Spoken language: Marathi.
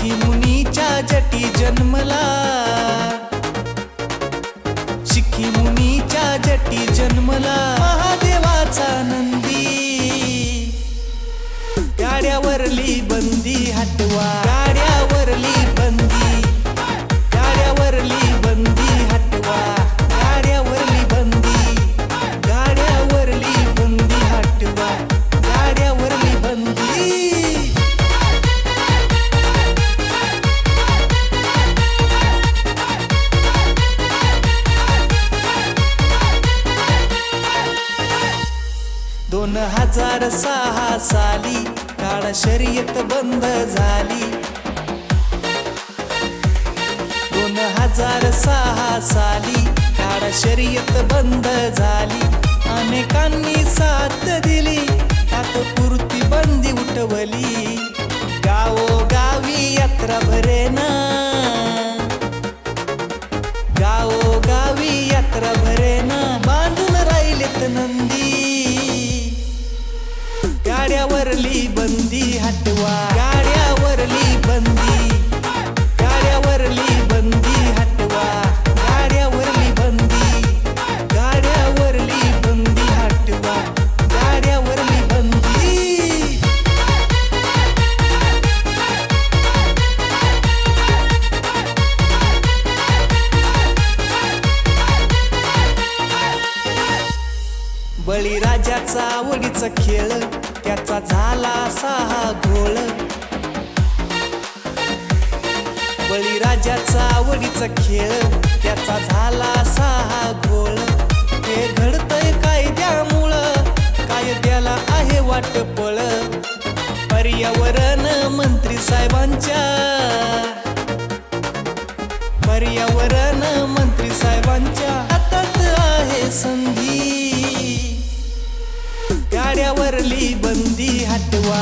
शिखी मुनीच्या जटी जन्मला, शिखी मुनीच्या जटी जन्मला महादेवाचा नंदी। गाड्यावरली बंदी हटवा, गाड्यावरली बंदी, गाड्यावरली बंदी हटवा, गाड्यावरली बंदी, गाड्यावरली बंदी हटवा, गाड्यावरली बंदी। दोन 2006 साली काळा शर्यत बंद झाली, 2006 साली काळा शर्यत बंद झाली। अनेकांनी साथ दिली तात्पुरती बंदी उठवली, गावोगावी यात्रा भरेना, गावोगावी यात्रा भरेना, बांधून राहिलेत नंदी। गाड्यावरली बंदी हटवा, गाड्यावरली बंदी, गाड्यावरली बंदी हटवा, गाड्यावरली बंदी, गाड्यावरली बंदी हटवा, गाड्यावरली बंदी। बळीराजाचा आवडीचा खेळ त्याचा झाला सहा घोळ, बळीराजाचा आवडीचा खेळ त्याचा झाला सहा घोळ। हे घडतंय कायद्यामुळं, कायद्याला आहे वाटपळ, पर्यावरण मंत्री साहेबांच्या, पर्यावरण मंत्री साहेबांच्या हातात आहे संधी। गाड्यावरली बंदी हटवा।